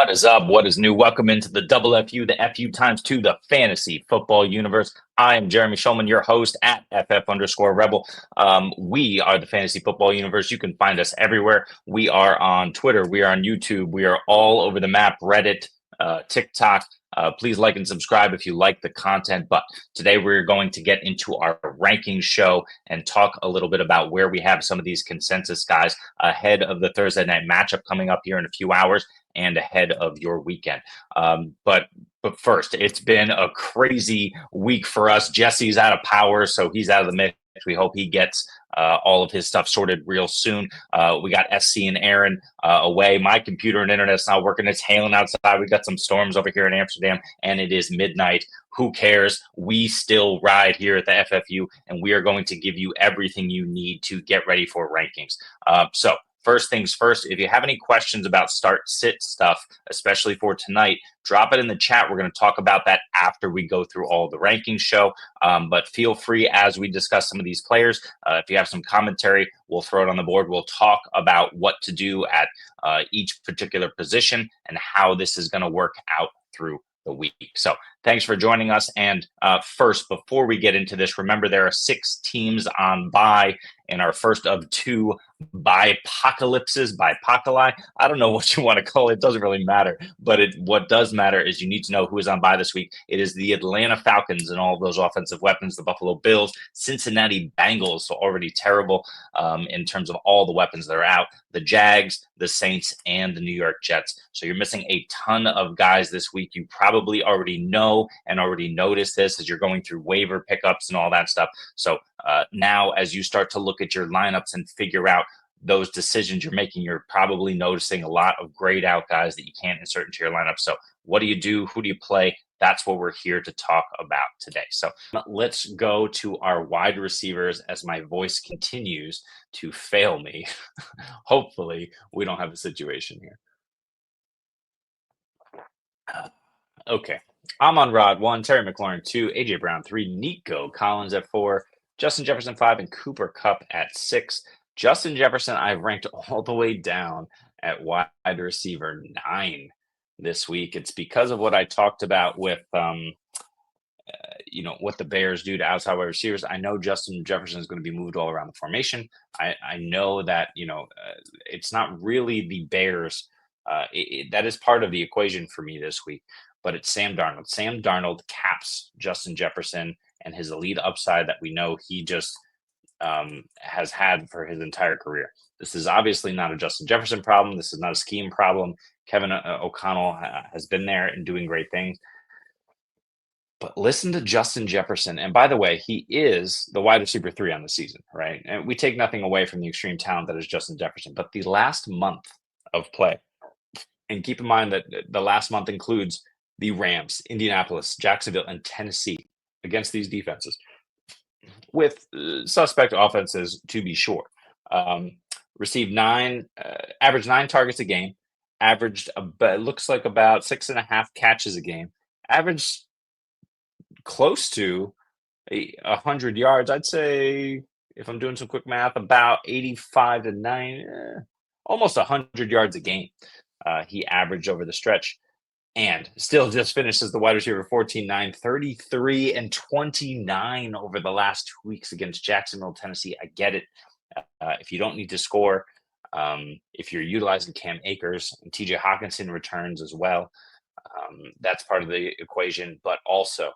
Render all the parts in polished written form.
What is up? What is new? Welcome into the double FU, the FU times two, the fantasy football universe. I am Jeremy Schulman, your host at FF_Rebel. We are the fantasy football universe. You can find us everywhere. We are on Twitter. We are on YouTube. We are all over the map, Reddit, TikTok. Please like and subscribe if you like the content. But today we're going to get into our ranking show and talk a little bit about where we have some of these consensus guys ahead of the Thursday night matchup coming up here in a few hours and ahead of your weekend. But first, it's been a crazy week for us. Jesse's out of power, so he's out of the mix. We hope he gets all of his stuff sorted real soon. We got SC and Aaron away. My computer and internet's not working. It's hailing outside. We got some storms over here in Amsterdam, and it is midnight. Who cares? We still ride here at the FFU, and we are going to give you everything you need to get ready for rankings. So first things first, if you have any questions about start sit stuff, especially for tonight, drop it in the chat. We're going to talk about that after we go through all the rankings show. But feel free as we discuss some of these players. If you have some commentary, we'll throw it on the board. We'll talk about what to do at each particular position and how this is going to work out through the week. So thanks for joining us. And first, before we get into this, remember there are 6 teams on bye in our first of 2 bipocalypses, bipocali. I don't know what you want to call it. It doesn't really matter. But what does matter is you need to know who is on bye this week. It is the Atlanta Falcons and all those offensive weapons, the Buffalo Bills, Cincinnati Bengals, so already terrible in terms of all the weapons that are out, the Jags, the Saints, and the New York Jets. So you're missing a ton of guys this week. You probably already know and already noticed this as you're going through waiver pickups and all that stuff. So now as you start to look at your lineups and figure out those decisions you're making, you're probably noticing a lot of grayed out guys that you can't insert into your lineup. So what do you do? Who do you play? That's what we're here to talk about today. So let's go to our wide receivers as my voice continues to fail me. Hopefully we don't have a situation here. Okay. Amon-Ra 1, Terry McLaurin 2, AJ Brown 3, Nico Collins at 4, Justin Jefferson 5, and Cooper Kupp at 6. Justin Jefferson, I've ranked all the way down at wide receiver 9 this week. It's because of what I talked about with, what the Bears do to outside wide receivers. I know Justin Jefferson is going to be moved all around the formation. I know that, it's not really the Bears. That is part of the equation for me this week, but it's Sam Darnold. Sam Darnold caps Justin Jefferson and his elite upside that we know he just has had for his entire career. This is obviously not a Justin Jefferson problem. This is not a scheme problem. Kevin O'Connell has been there and doing great things. But listen to Justin Jefferson. And by the way, he is the wide receiver 3 on the season, right? And we take nothing away from the extreme talent that is Justin Jefferson. But the last month of play, and keep in mind that the last month includes the Rams, Indianapolis, Jacksonville, and Tennessee against these defenses with suspect offenses to be sure. Received averaged 9 targets a game, averaged it looks like about 6.5 catches a game, averaged close to 100 yards. I'd say if I'm doing some quick math, about 85 to 90, almost 100 yards a game. He averaged over the stretch. And still just finished as the wide receiver 14-9, 33 and 29 over the last 2 weeks against Jacksonville, Tennessee. I get it. If you don't need to score, if you're utilizing Cam Akers and TJ Hawkinson returns as well, that's part of the equation. But also,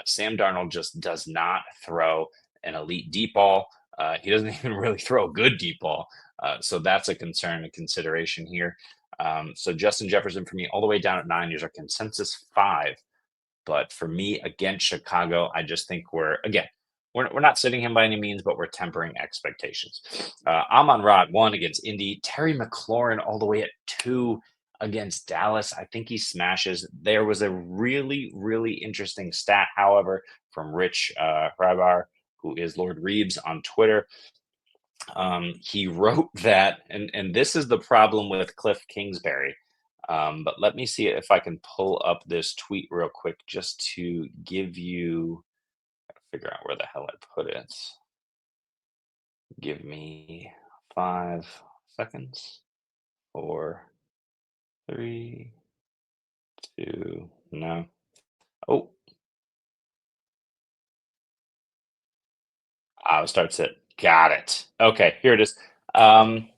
Sam Darnold just does not throw an elite deep ball. He doesn't even really throw a good deep ball. So that's a concern, a consideration here. So Justin Jefferson for me all the way down at 9 years, our consensus 5. But for me against Chicago, I just think we're not sitting him by any means, but we're tempering expectations. Amon-Ra 1 against Indy, Terry McLaurin all the way at 2 against Dallas. I think he smashes. There was a really, really interesting stat, however, from Rich Hrabar, who is Lord Reeves on Twitter. He wrote that, and this is the problem with Cliff Kingsbury. But let me see if I can pull up this tweet real quick just to give you, figure out where the hell I put it. Give me 5 seconds. 4, 3, Two. No. Oh, starts it. Got it. Okay, here it is. Um,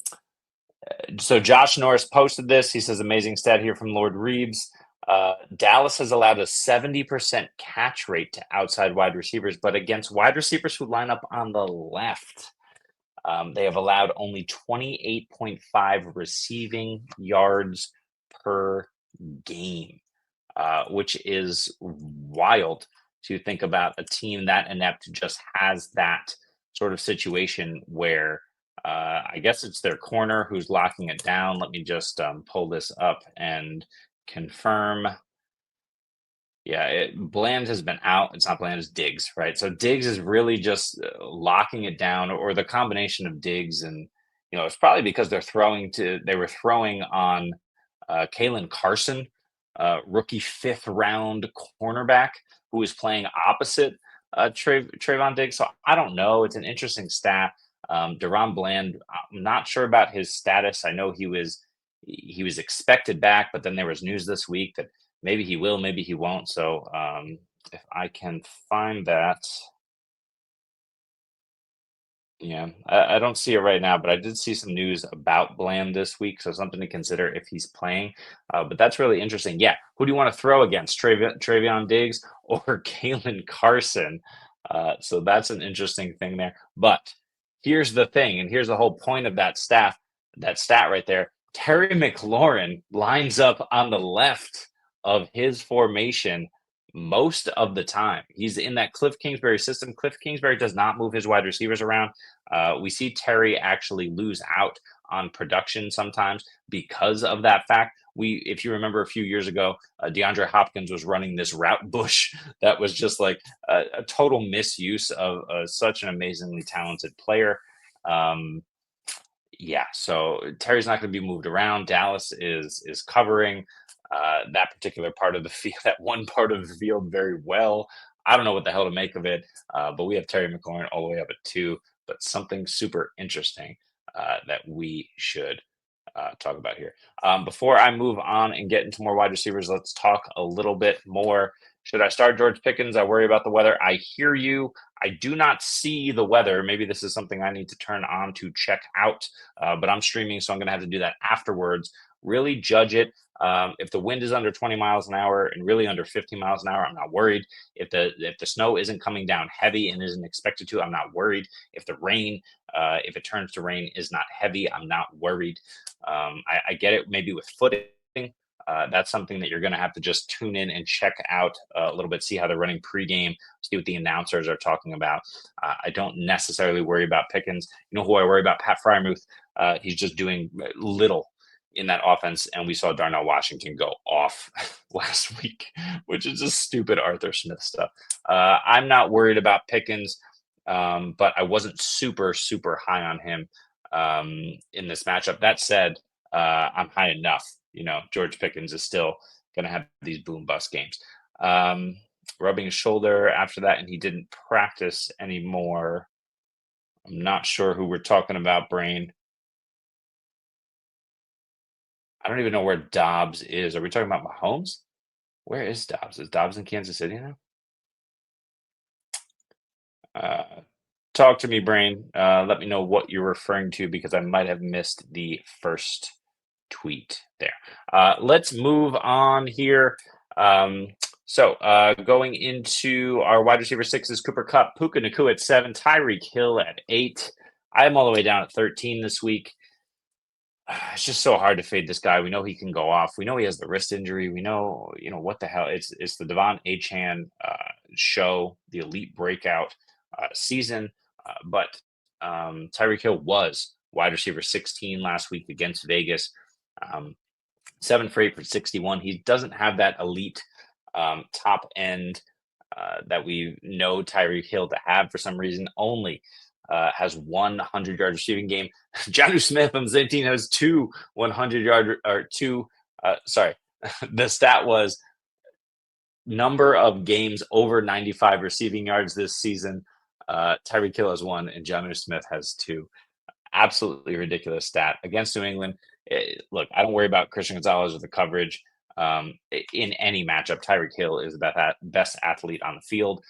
so Josh Norris posted this. He says, amazing stat here from Lord Reeves. Dallas has allowed a 70% catch rate to outside wide receivers, but against wide receivers who line up on the left, they have allowed only 28.5 receiving yards per game, which is wild to think about. A team that inept just has that sort of situation where I guess it's their corner who's locking it down. Let me just pull this up and confirm. Yeah, Bland has been out. It's not Bland, it's Diggs, right? So Diggs is really just locking it down, or the combination of Diggs and it's probably because they were throwing on Kalen Carson, rookie fifth round cornerback who is playing opposite Trayvon Diggs. So I don't know. It's an interesting stat. Deron Bland, I'm not sure about his status. I know he was expected back, but then there was news this week that maybe he will, maybe he won't. So if I can find that, yeah, I don't see it right now, but I did see some news about Bland this week, so something to consider if he's playing. But that's really interesting. Yeah, who do you want to throw against, Travion Diggs or Kalen Carson? So that's an interesting thing there. But here's the thing, and here's the whole point of that stat right there. Terry McLaurin lines up on the left of his formation most of the time. He's in that Cliff Kingsbury system. Cliff Kingsbury does not move his wide receivers around. We see Terry actually lose out on production sometimes because of that fact. If you remember a few years ago, DeAndre Hopkins was running this route bush that was just like a total misuse of such an amazingly talented player. Um, yeah, so Terry's not going to be moved around. Dallas is covering that particular part of the field, that one part of the field, very well. I don't know what the hell to make of it, but we have Terry McLaurin all the way up at two. But something super interesting that we should talk about here. Before I move on and get into more wide receivers, let's talk a little bit more. Should I start George Pickens? I worry about the weather. I hear you. I do not see the weather. Maybe this is something I need to turn on to check out, but I'm streaming, so I'm going to have to do that afterwards. Really judge it. If the wind is under 20 miles an hour and really under 50 miles an hour, I'm not worried. If the snow isn't coming down heavy and isn't expected to, I'm not worried. If the rain, if it turns to rain, is not heavy, I'm not worried. I get it. Maybe with footing. That's something that you're going to have to just tune in and check out a little bit, see how they're running pregame, see what the announcers are talking about. I don't necessarily worry about Pickens. You know who I worry about? Pat Fryermuth. He's just doing little in that offense, and we saw Darnell Washington go off last week, which is just stupid Arthur Smith stuff. I'm not worried about Pickens, but I wasn't super, super high on him in this matchup. That said, I'm high enough. George Pickens is still going to have these boom bust games. Rubbing his shoulder after that, and he didn't practice anymore. I'm not sure who we're talking about, Brain. I don't even know where Dobbs is. Are we talking about Mahomes? Where is Dobbs? Is Dobbs in Kansas City now? Uh, Talk to me, Brain. Let me know what you're referring to because I might have missed the first tweet there. Let's move on here. Going into our wide receiver sixes, Cooper Kupp, Puka Nacua at 7, Tyreek Hill at 8. I'm all the way down at 13 this week. It's just so hard to fade this guy. We know he can go off. We know he has the wrist injury. We know, what the hell. It's the Devon Achan show, the elite breakout season. But Tyreek Hill was wide receiver 16 last week against Vegas. 7 for 8 for 61. He doesn't have that elite top end that we know Tyreek Hill to have for some reason. Only has 100-yard receiving game. Jonnu Smith on the same team has 2 100-yard or 2. The stat was number of games over 95 receiving yards this season. Tyreek Hill has 1, and Jonnu Smith has 2. Absolutely ridiculous stat against New England. Look, I don't worry about Christian Gonzalez or the coverage. in any matchup. Tyreek Hill is the best athlete on the field.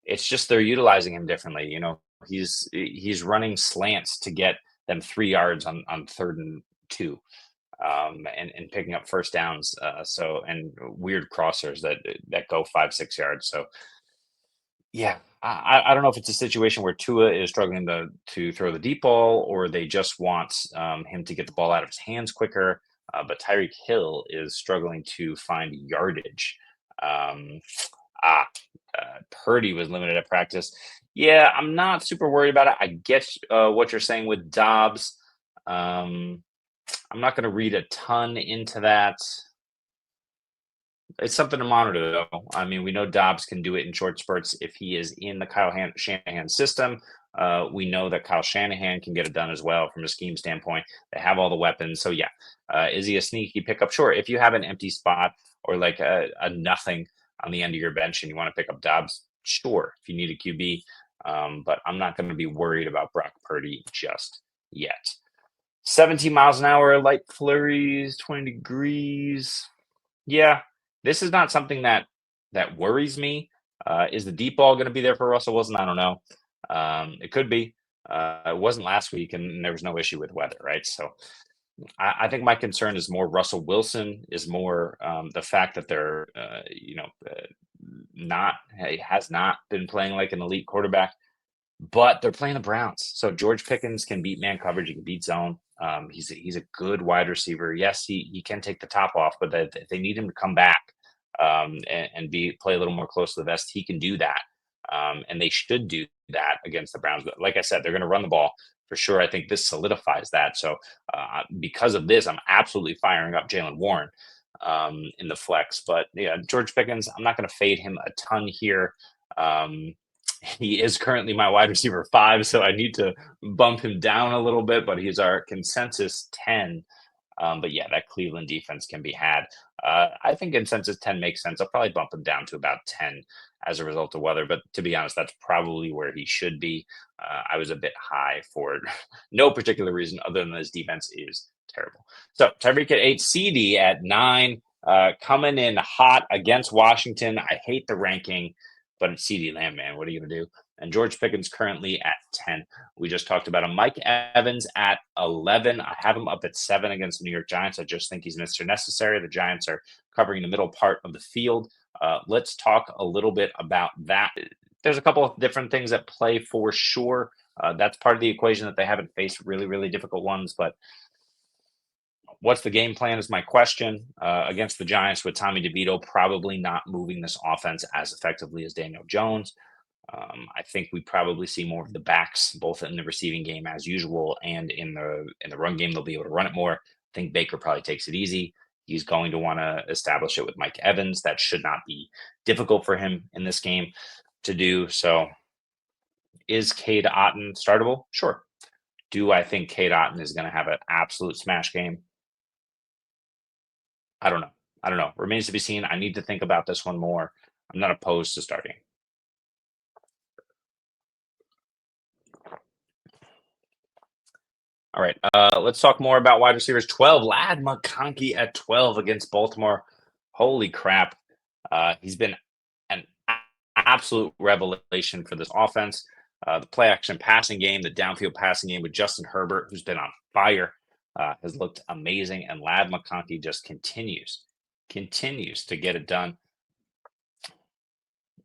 It's just they're utilizing him differently. He's running slants to get them 3 yards on 3rd and 2, and picking up first downs. And weird crossers that go 5-6 yards. So yeah, I don't know if it's a situation where Tua is struggling to throw the deep ball, or they just want him to get the ball out of his hands quicker. But Tyreek Hill is struggling to find yardage. Um, ah, Purdy was limited at practice. Yeah, I'm not super worried about it. I get what you're saying with Dobbs. Um, I'm not going to read a ton into that. It's something to monitor, though. I mean, we know Dobbs can do it in short spurts if he is in the Shanahan system. We know that Kyle Shanahan can get it done as well from a scheme standpoint. They have all the weapons. So, yeah, is he a sneaky pickup? Sure. If you have an empty spot or like a nothing on the end of your bench and you want to pick up Dobbs, sure, if you need a QB. But I'm not going to be worried about Brock Purdy just yet. 17 miles an hour, light flurries, 20 degrees. Yeah, this is not something that worries me. Is the deep ball going to be there for Russell Wilson? I don't know. It could be. It wasn't last week, and there was no issue with weather, right? So I think my concern is more Russell Wilson, is more the fact that they're, not has not been playing like an elite quarterback, but they're playing the Browns. So George Pickens can beat man coverage. He can beat zone. He's a good wide receiver. Yes, he can take the top off, but they need him to come back and play a little more close to the vest. He can do that, and they should do that against the Browns. But like I said, they're going to run the ball for sure. I think this solidifies that. So because of this, I'm absolutely firing up Jalen Warren in the flex. But yeah, George Pickens, I'm not going to fade him a ton here. He is currently my wide receiver 5, so I need to bump him down a little bit, but he's our consensus 10. But yeah, that Cleveland defense can be had. I think consensus 10 makes sense. I'll probably bump him down to about 10 as a result of weather, but to be honest, that's probably where he should be. I was a bit high for no particular reason other than his defense is terrible. So Tyreek at 8, CD at 9, coming in hot against Washington. I hate the ranking, but it's CD Lamb, man. What are you going to do? And George Pickens currently at 10. We just talked about him. Mike Evans at 11. I have him up at 7 against the New York Giants. I just think he's Mr. Necessary. The Giants are covering the middle part of the field. Let's talk a little bit about that. There's a couple of different things at play for sure. That's part of the equation that they haven't faced really, really difficult ones. But what's the game plan is my question against the Giants with Tommy DeVito probably not moving this offense as effectively as Daniel Jones. I think we probably see more of the backs, both in the receiving game as usual and in the run game. They'll be able to run it more. I think Baker probably takes it easy. He's going to want to establish it with Mike Evans. That should not be difficult for him in this game to do. So, is Cade Otton startable? Sure. Do I think Cade Otton is going to have an absolute smash game? I don't know. I don't know. Remains to be seen. I need to think about this one more. I'm not opposed to starting. All right. Let's talk more about wide receivers. 12, Lad McConkey at 12 against Baltimore. Holy crap. He's been an absolute revelation for this offense. The play action passing game, the downfield passing game with Justin Herbert, who's been on fire, has looked amazing. And Lad McConkey just continues to get it done.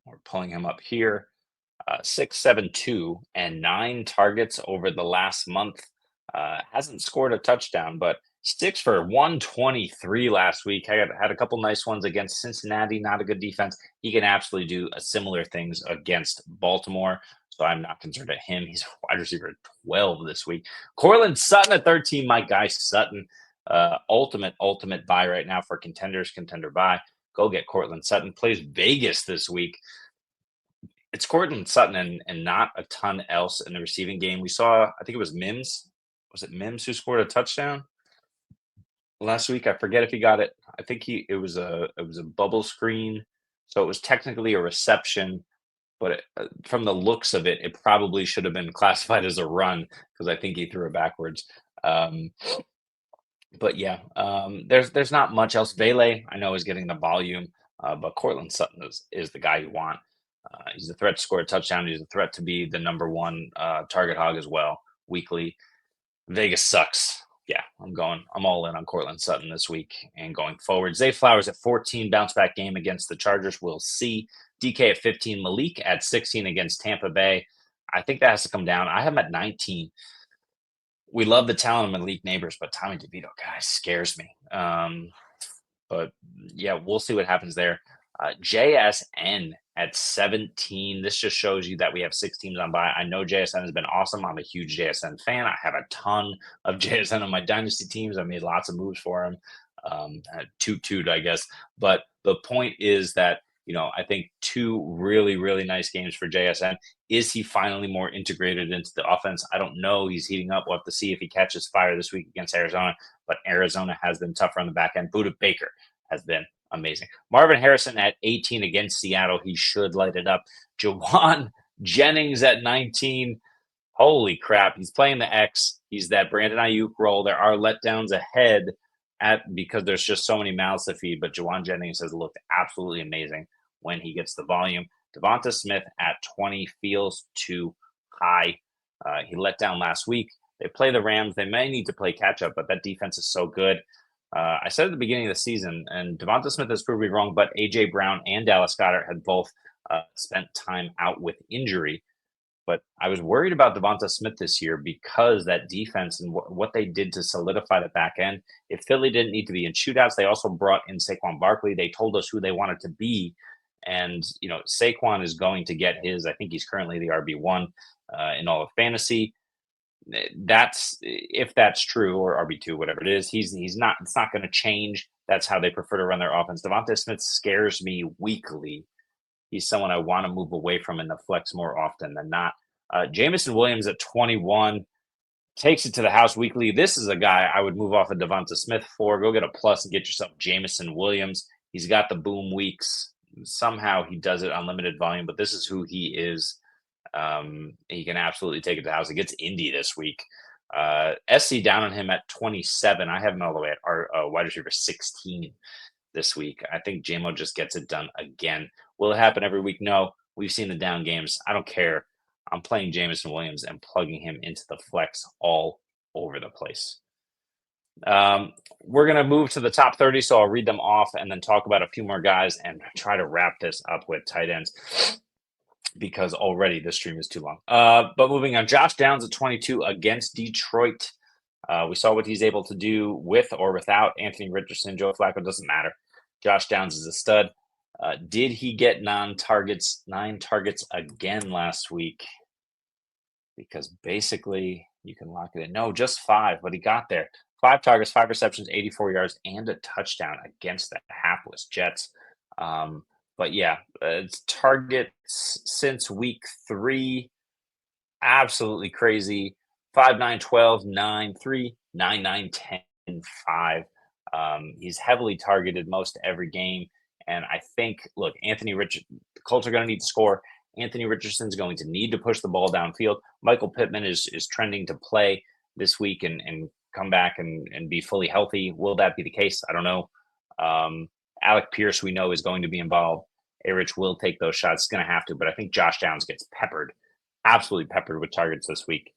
We're pulling him up here. 6.72 and 9 targets over the last month. Hasn't scored a touchdown, but 6 for 123 last week. Had a couple nice ones against Cincinnati, not a good defense. He can absolutely do similar things against Baltimore, so I'm not concerned at him. He's a wide receiver at 12 this week. Cortland Sutton at 13, my guy Sutton. Ultimate buy right now for contender buy. Go get Cortland Sutton. Plays Vegas this week. It's Cortland Sutton and not a ton else in the receiving game. We saw, I think it was Mims. Was it Mims who scored a touchdown last week? I forget if he got it. I think it was a bubble screen, so it was technically a reception, but from the looks of it, it probably should have been classified as a run because I think he threw it backwards. But But yeah, there's not much else. Vele, I know, is getting the volume, but Cortland Sutton is the guy you want. He's a threat to score a touchdown. He's a threat to be the number one target hog as well weekly. Vegas sucks. Yeah, I'm all in on Cortland Sutton this week and going forward. Zay Flowers at 14, bounce back game against the Chargers. We'll see. DK at 15, Malik at 16 against Tampa Bay. I think that has to come down. I have him at 19. We love the talent of Malik Neighbors, but Tommy DeVito, guy, scares me. But yeah, we'll see what happens there. JSN at 17. This just shows you that we have 6 teams on by. I know JSN has been awesome. I'm a huge JSN fan. I have a ton of JSN on my dynasty teams. I made lots of moves for him. Toot, I guess. But the point is that, I think 2 really nice games for JSN. Is he finally more integrated into the offense? I don't know. He's heating up. We'll have to see if he catches fire this week against Arizona. But Arizona has been tougher on the back end. Buda Baker has been amazing. Marvin Harrison at 18 against Seattle. He should light it up. Jawan Jennings at 19. Holy crap. He's playing the X. He's that Brandon Ayuk role. There are letdowns ahead because there's just so many mouths to feed. But Jawan Jennings has looked absolutely amazing when he gets the volume. Devonta Smith at 20 feels too high. He let down last week. They play the Rams. They may need to play catch up, but that defense is so good. I said at the beginning of the season, and Devonta Smith has proved me wrong, but A.J. Brown and Dallas Goedert had both spent time out with injury. But I was worried about Devonta Smith this year because that defense and what they did to solidify the back end. If Philly didn't need to be in shootouts, they also brought in Saquon Barkley. They told us who they wanted to be. And, Saquon is going to get his. I think he's currently the RB1 in all of fantasy. That's if that's true, or RB2, whatever it is. He's not. It's not going to change. That's how they prefer to run their offense. Devonta Smith scares me weekly. He's someone I want to move away from in the flex more often than not. Jamison Williams at 21 takes it to the house weekly. This is a guy I would move off of Devonta Smith for. Go get a plus and get yourself Jamison Williams. He's got the boom weeks. Somehow he does it on limited volume, but this is who he is. He can absolutely take it to the house. He gets Indy this week. SC down on him at 27. I have him all the way at our wide receiver 16 this week. I think JMO just gets it done again. Will it happen every week? No. We've seen the down games. I don't care. I'm playing Jamison Williams and plugging him into the flex all over the place. We're going to move to the top 30, so I'll read them off and then talk about a few more guys and try to wrap this up with tight ends because already this stream is too long. But moving on, Josh Downs at 22 against Detroit. We saw what he's able to do with or without Anthony Richardson. Joe Flacco doesn't matter. Josh Downs is a stud. Did he get 9 targets again last week? Because basically you can lock it in. No, just 5, but he got there. 5 targets, 5 receptions, 84 yards, and a touchdown against the hapless Jets. But yeah, it's targets since week 3. Absolutely crazy. 5, 9, 12, 9, 3, 9, 9, 10, 5. He's heavily targeted most every game. And I think, look, the Colts are going to need to score. Anthony Richardson's going to need to push the ball downfield. Michael Pittman is trending to play this week and come back and be fully healthy. Will that be the case? I don't know. Alec Pierce, we know, is going to be involved. A-Rich will take those shots. It's going to have to. But I think Josh Downs gets absolutely peppered with targets this week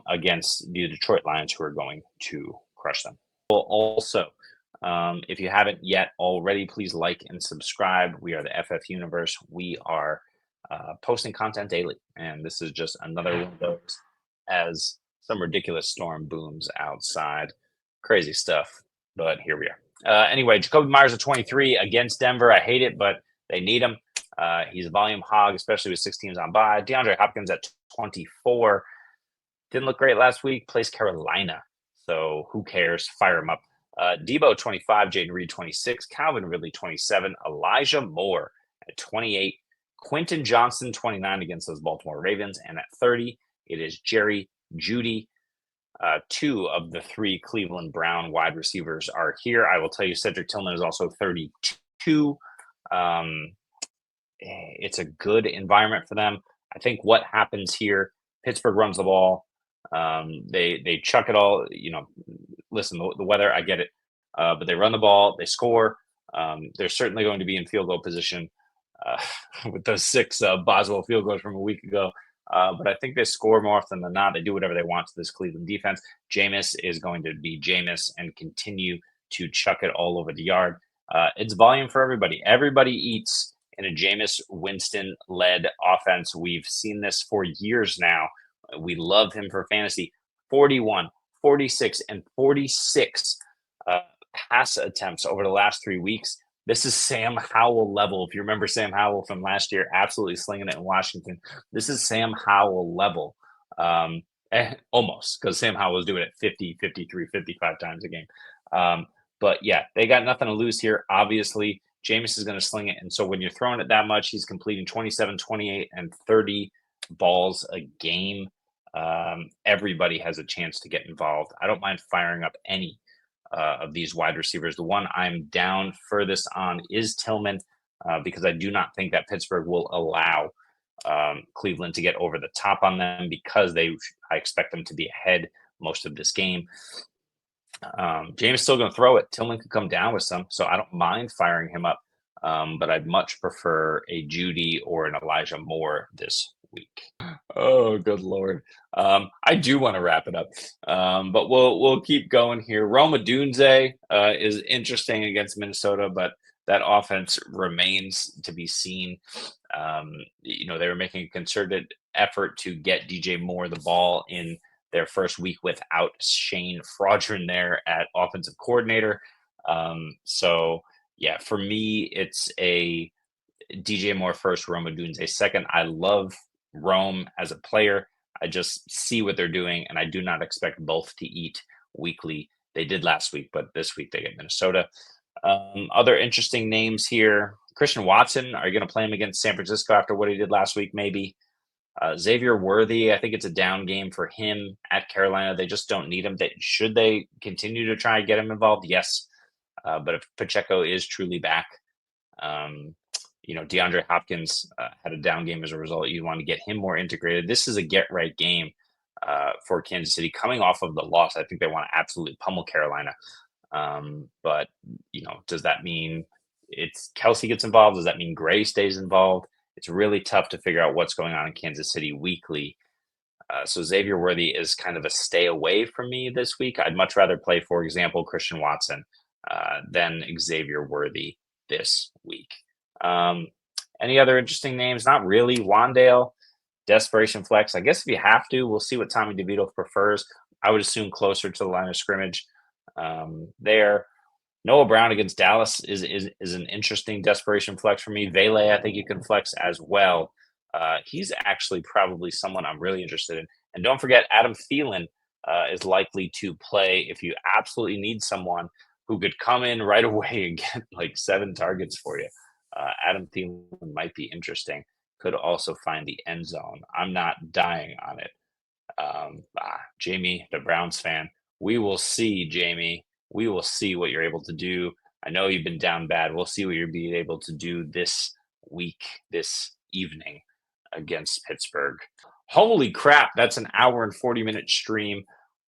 against the Detroit Lions, who are going to crush them. Well, also, if you haven't yet already, please like and subscribe. We are the FF Universe. We are posting content daily, and this is just another one of those as some ridiculous storm booms outside. Crazy stuff, but here we are. Anyway, Jacoby Myers at 23 against Denver. I hate it, but they need him. He's a volume hog, especially with 6 teams on bye. DeAndre Hopkins at 24. Didn't look great last week. Plays Carolina, so who cares? Fire him up. Debo 25, Jaden Reed 26, Calvin Ridley 27, Elijah Moore at 28, Quentin Johnson 29 against those Baltimore Ravens, and at 30, it is Jerry Jeudy. 2 of the 3 Cleveland Brown wide receivers are here. I will tell you, Cedric Tillman is also 32. It's a good environment for them. I think what happens here, Pittsburgh runs the ball. They chuck it all, listen, the weather, I get it, but they run the ball, they score. They're certainly going to be in field goal position uh, with those six Boswell field goals from a week ago. But I think they score more often than not. They do whatever they want to this Cleveland defense. Jameis is going to be Jameis and continue to chuck it all over the yard. It's volume for everybody. Everybody eats in a Jameis Winston led offense. We've seen this for years now. We love him for fantasy. 41, 46, and 46 uh, pass attempts over the last 3 weeks. This is Sam Howell level. If you remember Sam Howell from last year, absolutely slinging it in Washington. This is Sam Howell level. Almost, because Sam Howell was doing it 50, 53, 55 times a game. But yeah, they got nothing to lose here. Obviously, Jameis is going to sling it. And so when you're throwing it that much, he's completing 27, 28, and 30 balls a game. Everybody has a chance to get involved. I don't mind firing up any of these wide receivers. The one I'm down furthest on is Tillman because I do not think that Pittsburgh will allow Cleveland to get over the top on them because I expect them to be ahead most of this game. James is still going to throw it. Tillman could come down with some, so I don't mind firing him up. But I'd much prefer a Judy or an Elijah Moore this week. Oh, good Lord. I do want to wrap it up, but we'll keep going here. Roma Dunze is interesting against Minnesota, but that offense remains to be seen. They were making a concerted effort to get DJ Moore the ball in their first week without Shane Fraudron there at offensive coordinator. So yeah, for me, it's a DJ Moore first, Roma Dunze second. I love Rome as a player. I just see what they're doing, and I do not expect both to eat weekly. They did last week, but this week they get Minnesota. Other interesting names here. Christian Watson, are you going to play him against San Francisco after what he did last week? Maybe. Xavier Worthy, I think it's a down game for him at Carolina. They just don't need him. Should they continue to try and get him involved? Yes. But if Pacheco is truly back, DeAndre Hopkins had a down game as a result. You want to get him more integrated. This is a get-right game for Kansas City. Coming off of the loss, I think they want to absolutely pummel Carolina. But, does that mean it's Kelsey gets involved? Does that mean Gray stays involved? It's really tough to figure out what's going on in Kansas City weekly. So Xavier Worthy is kind of a stay away from me this week. I'd much rather play, for example, Christian Watson than Xavier Worthy this week. Any other interesting names? Not really. Wandale, desperation flex. I guess if you have to, we'll see what Tommy DeVito prefers. I would assume closer to the line of scrimmage there. Noah Brown against Dallas is an interesting desperation flex for me. Vele, I think you can flex as well. He's actually probably someone I'm really interested in. And don't forget, Adam Thielen is likely to play if you absolutely need someone who could come in right away and get like 7 targets for you. Adam Thielen might be interesting. Could also find the end zone. I'm not dying on it. Jamie, the Browns fan, we will see, Jamie. We will see what you're able to do. I know you've been down bad. We'll see what you're being able to do this week, this evening against Pittsburgh. Holy crap, that's an hour and 40-minute stream.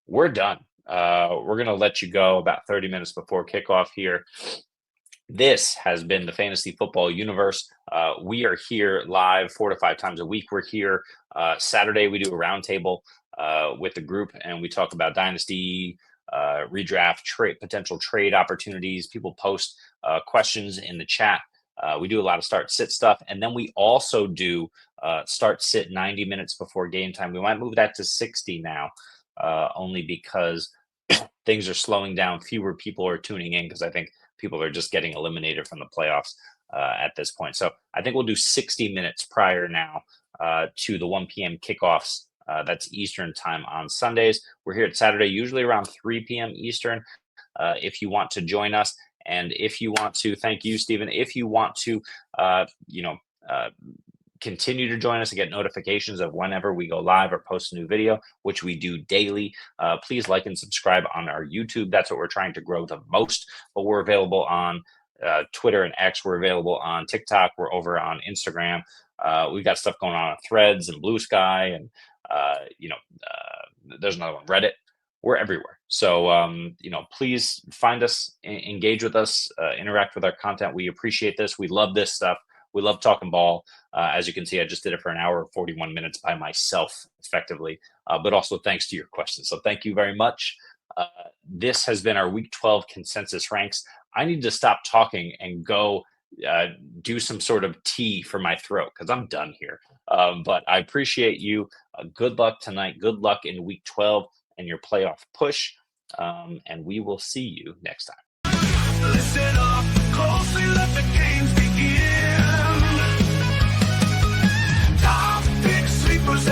We're done. We're going to let you go about 30 minutes before kickoff here. This has been the Fantasy Football Universe. We are here live 4 to 5 times a week. We're here Saturday. We do a roundtable with the group, and we talk about Dynasty, redraft, potential trade opportunities. People post questions in the chat. We do a lot of start-sit stuff, and then we also do start-sit 90 minutes before game time. We might move that to 60 now, only because things are slowing down. Fewer people are tuning in because I think people are just getting eliminated from the playoffs at this point. So I think we'll do 60 minutes prior now to the 1 p.m. kickoffs. That's Eastern time on Sundays. We're here at Saturday, usually around 3 p.m. Eastern. If you want to join us, and if you want to, thank you, Stephen. If you want to, continue to join us and get notifications of whenever we go live or post a new video, which we do daily, please like and subscribe on our YouTube. That's what we're trying to grow the most. But we're available on Twitter and X. We're available on TikTok. We're over on Instagram. We've got stuff going on Threads and Blue Sky, and there's another one, Reddit. we're everywhere. So, please find us, engage with us, interact with our content. We appreciate this. We love this stuff. We love talking ball. As you can see, I just did it for an hour, 41 minutes by myself, effectively, but also thanks to your questions. So thank you very much. This has been our Week 12 consensus ranks. I need to stop talking and go do some sort of tea for my throat because I'm done here. But I appreciate you. Good luck tonight. Good luck in Week 12 and your playoff push. And we will see you next time. Listen up closely, let the games begin. Top pick sleepers.